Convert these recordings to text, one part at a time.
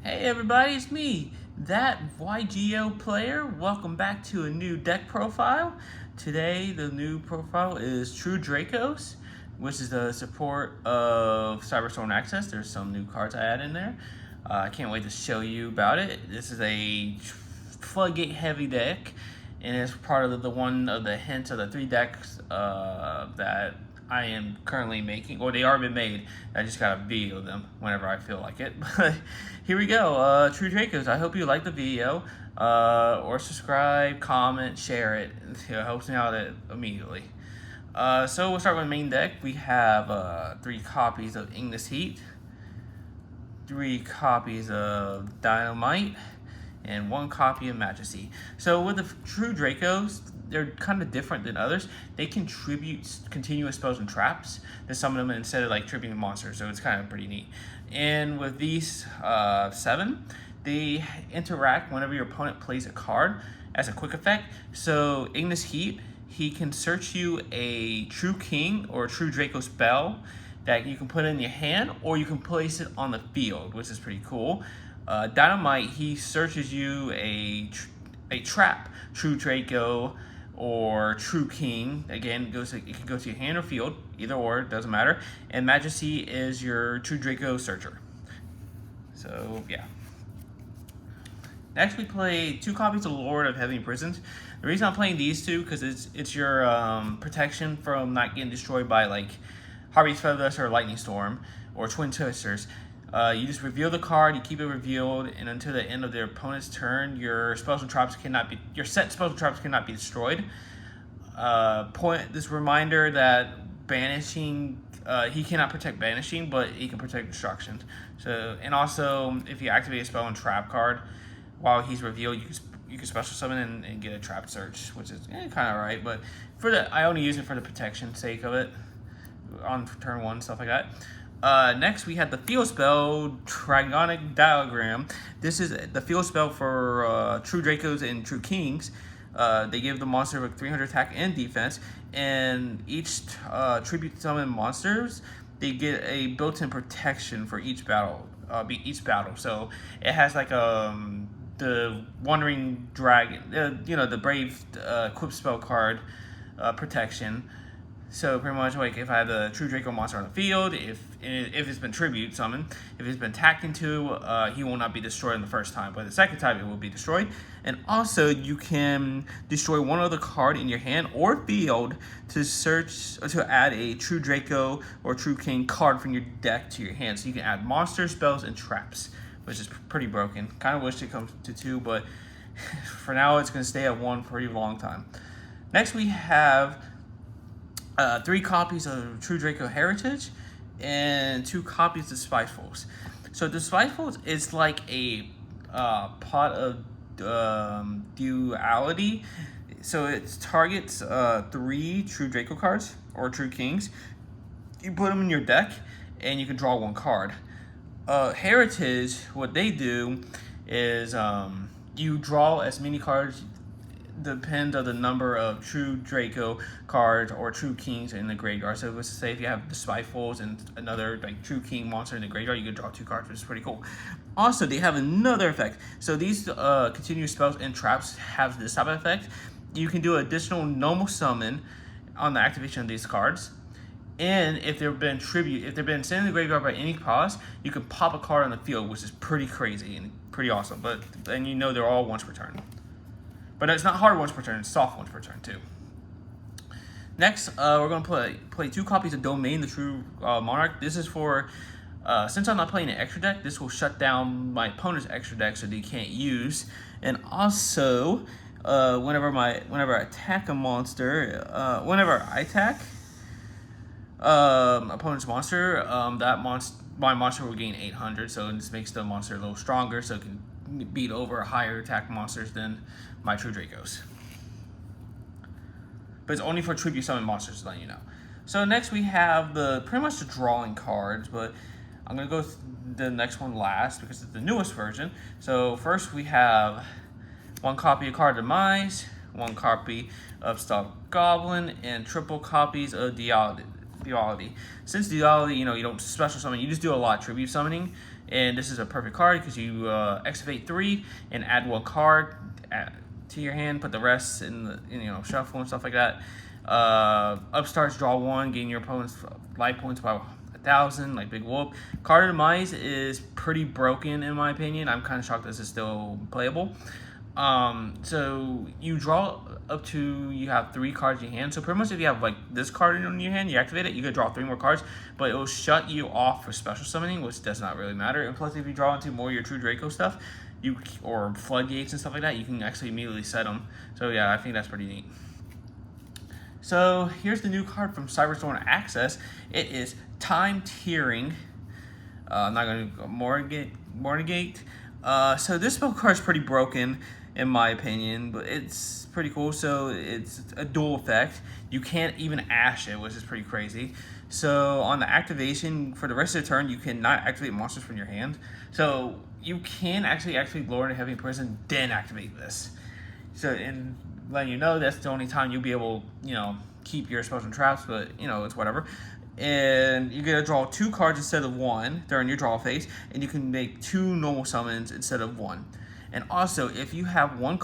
Hey everybody, it's me, that Yugioh player. Welcome back to a new deck profile. Today the new profile is True Dracos, which is the support of Cyberstorm Access. There's some new cards I add in there. I can't wait to show you about it. This is a Floodgate heavy deck, and it's part of the one of the hints of the three decks that I am currently making, or they already been made. I just gotta video them whenever I feel like it. But here we go. True Dracos. I hope you like the video, or subscribe, comment, share it. It helps me out immediately. So we'll start with the main deck. We have 3 copies of Ignis Heat, 3 copies of Dynamite, and 1 copy of Majesty. So with the True Dracos, they're kind of different than others. They can tribute continuous spells and traps to summon them instead of like tributing monsters, so it's kind of pretty neat. And with these 7, they interact whenever your opponent plays a card as a quick effect. So Ignis Heat, he can search you a True King or a True Draco spell that you can put in your hand, or you can place it on the field, which is pretty cool. Dynamite, he searches you a trap, True Draco or True King. Again, it can go to your hand or field, either or, doesn't matter. And Majesty is your True Draco searcher. So yeah. Next, we play 2 copies of Lord of Heavy Imprisoned. The reason I'm playing these 2 because it's your protection from not getting destroyed by like Harvey's Feather or Lightning Storm or Twin Twisters. You just reveal the card, you keep it revealed, and until the end of their opponent's turn, your spells and traps your set spells and traps cannot be destroyed. This reminder that banishing, he cannot protect banishing, but he can protect destruction. So, and also, if you activate a spell and trap card while he's revealed, you can special summon and get a trap search, which is kind of alright. But I only use it for the protection sake of it on turn 1, stuff like that. Next, we have the field spell, Dragonic Diagram. This is the field spell for True Dracos and True Kings. They give the monster 300 attack and defense, and each tribute summon monsters, they get a built-in protection for each battle. So it has like the Wandering Dragon, the Brave equip spell card protection. So pretty much like if I have the True Draco monster on the field, if it's been tribute summoned, if it's been tacked into, he will not be destroyed in the first time, but the second time it will be destroyed. And also you can destroy one other card in your hand or field to add a True Draco or True King card from your deck to your hand. So you can add monsters, spells, and traps, which is pretty broken. Kind of wish it comes to 2, but for now it's going to stay at 1 for a pretty long time. Next we have 3 copies of True Draco Heritage and 2 copies of Spitefuls. So the Spitefuls is like a pot of duality. So it targets 3 True Draco cards or True Kings. You put them in your deck and you can draw 1 card. Heritage, what they do is you draw as many cards. Depends on the number of True Draco cards or True Kings in the graveyard. So let's say if you have the Spitefuls and another like True King monster in the graveyard, you can draw 2 cards, which is pretty cool. Also, they have another effect. So these continuous spells and traps have this type of effect. You can do additional normal summon on the activation of these cards. And if they've been sent in the graveyard by any cost, you can pop a card on the field, which is pretty crazy and pretty awesome. But then they're all once per turn. But it's not hard once per turn, it's soft once per turn too. Next, we're going to play 2 copies of Domain, the True Monarch. This is for, since I'm not playing an extra deck, this will shut down my opponent's extra deck so they can't use. And also, whenever I attack a monster, whenever I attack opponent's monster, my monster will gain 800, so this makes the monster a little stronger, so it can beat over higher attack monsters than my True Dracos. But it's only for tribute summon monsters, to let you know. So next we have pretty much the drawing cards, but I'm gonna go the next one last because it's the newest version. So first we have 1 copy of Card Demise, 1 copy of Stuffed Goblin, and 3 copies of Duality. Since Duality, you don't special summon, you just do a lot of tribute summoning, And this is a perfect card because you activate 3 and add 1 card to your hand, put the rest in the shuffle and stuff like that. Upstarts, draw 1, gain your opponent's life points by 1,000, like Big Whoop. Card of Demise is pretty broken in my opinion. I'm kind of shocked this is still playable. So you draw up to, you have 3 cards in your hand. So pretty much if you have like this card in your hand, you activate it, you could draw 3 more cards, but it will shut you off for special summoning, which does not really matter. And plus, if you draw into more of your True Draco stuff, or Floodgates and stuff like that, you can actually immediately set them. So yeah, I think that's pretty neat. So here's the new card from Cyberstorm Access. It is Time Tiering. I'm not going to go Mortigate. So this spell card is pretty broken in my opinion, but it's pretty cool. So it's a dual effect. You can't even ash it, which is pretty crazy. So on the activation, for the rest of the turn, you cannot activate monsters from your hand. So you can actually lower into Heavy Prison, then activate this. So in letting you know, that's the only time you'll be able, keep your spells and traps, but it's whatever. And you're gonna draw 2 cards instead of 1 during your draw phase, and you can make 2 normal summons instead of 1. And also, if you have 1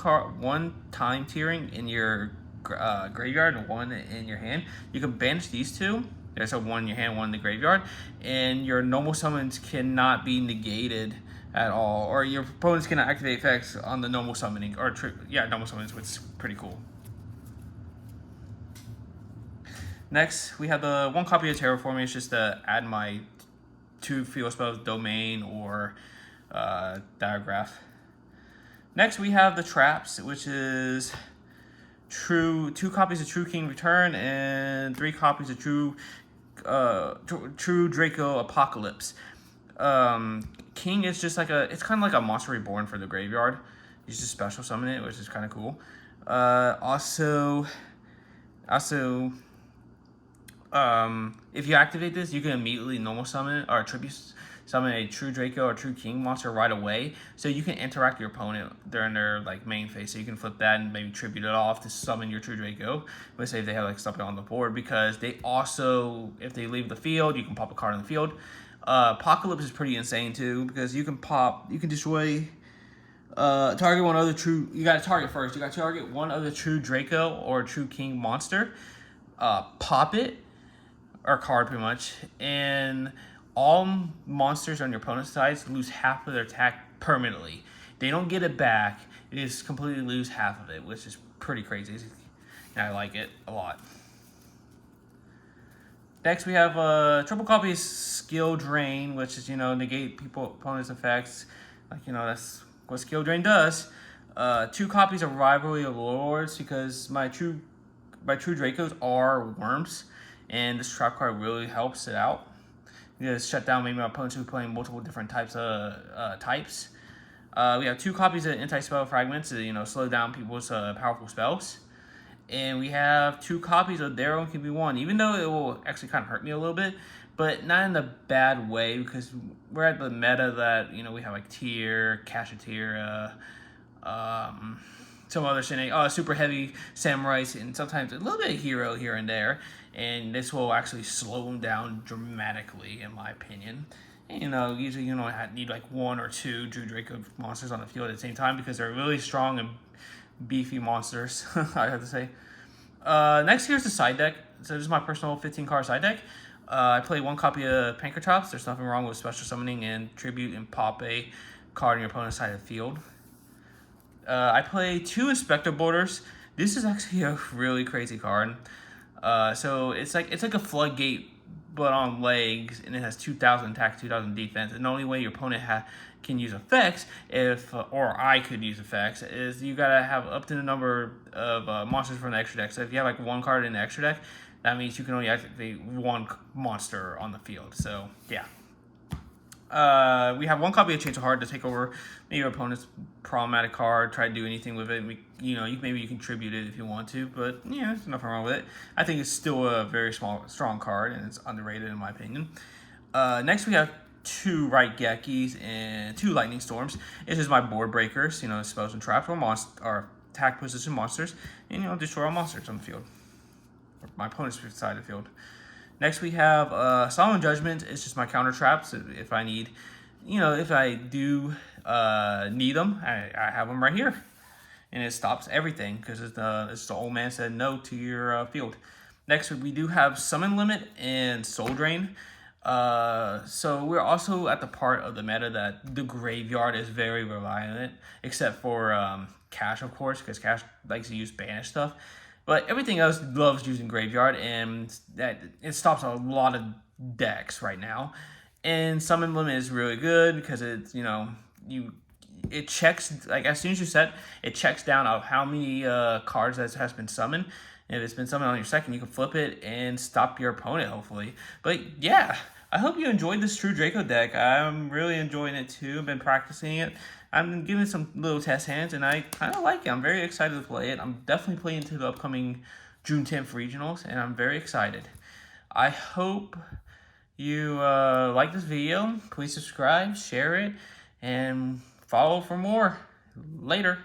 time tiering in your graveyard and 1 in your hand, you can banish these 2. There's a 1 in your hand, 1 in the graveyard, and your normal summons cannot be negated at all, or your opponents cannot activate effects on the normal summoning, or normal summons, which is pretty cool. Next, we have the 1 copy of Terraforming. It's just to add my 2 field spells, Domain or Diagraph. Next, we have the Traps, which is 2 copies of True King Return and 3 copies of True Draco Apocalypse. King is just like it's kind of like a Monster Reborn for the graveyard. You just special summon it, which is kind of cool. If you activate this, you can immediately normal summon or tribute summon a True Draco or True King monster right away. So you can interact with your opponent during their main phase. So you can flip that and maybe tribute it off to summon your True Draco. Let's say if they have something on the board, because they also, if they leave the field, you can pop a card on the field. Apocalypse is pretty insane too, because you can destroy target one other true. You got to target first. You got to target one other True Draco or True King monster. Pop it, or card pretty much, and all monsters on your opponent's side lose half of their attack permanently. They don't get it back. They just completely lose half of it, which is pretty crazy. And I like it a lot. Next, we have triple copies Skill Drain, which is, negate opponents' effects. That's what Skill Drain does. 2 copies of Rivalry of Lords, because my True Dracos are worms, and this trap card really helps it out. You just shut down maybe my opponents who are playing multiple different types of types. We have 2 copies of Anti-Spell Fragments to slow down people's powerful spells. And we have 2 copies of Their Own Can Be Won, even though it will actually kind of hurt me a little bit, but not in a bad way, because we're at the meta that, we have Tyr, Kashatira, some other super heavy samurais, and sometimes a little bit of hero here and there, and this will actually slow them down dramatically, in my opinion. And, usually you don't need 1 or 2 True Draco monsters on the field at the same time, because they're really strong and beefy monsters, I have to say. Next, here's the side deck. So this is my personal 15-card side deck. I play 1 copy of Pankratops. There's nothing wrong with special summoning and tribute and pop a card on your opponent's side of the field. I play 2 Inspector Borders. This is actually a really crazy card. So it's like a Floodgate, but on legs, and it has 2,000 attack, 2,000 defense. And the only way your opponent can use effects, or I could use effects, is you gotta have up to the number of monsters from the extra deck. So if you have 1 card in the extra deck, that means you can only activate 1 monster on the field. So yeah. We have 1 copy of Change of Heart to take over maybe your opponent's problematic card. Try to do anything with it. Maybe you can tribute it if you want to, but there's nothing wrong with it. I think it's still a very strong card, and it's underrated in my opinion. Next, we have 2 Right Gekis and 2 Lightning Storms. This is my board breakers. Spells and traps or attack position monsters, and destroy all monsters on the field, or my opponent's side of the field. Next, we have Solemn Judgment. It's just my counter traps if I need, you know, if I do need them, I have them right here. And it stops everything because it's the old man said no to your field. Next, we do have Summon Limit and Soul Drain. So we're also at the part of the meta that the graveyard is very reliant, except for Cash, of course, because Cash likes to use banish stuff. But everything else loves using graveyard, and that it stops a lot of decks right now. And Summon Limit is really good because it's, you know, it checks, like as soon as you set, it checks down of how many cards that has been summoned. And if it's been summoned on your second, you can flip it and stop your opponent, hopefully. But yeah, I hope you enjoyed this True Draco deck. I'm really enjoying it too. I've been practicing it. I'm giving it some little test hands, and I kind of like it. I'm very excited to play it. I'm definitely playing into the upcoming June 10th regionals, and I'm very excited. I hope you like this video. Please subscribe, share it, and follow for more. Later.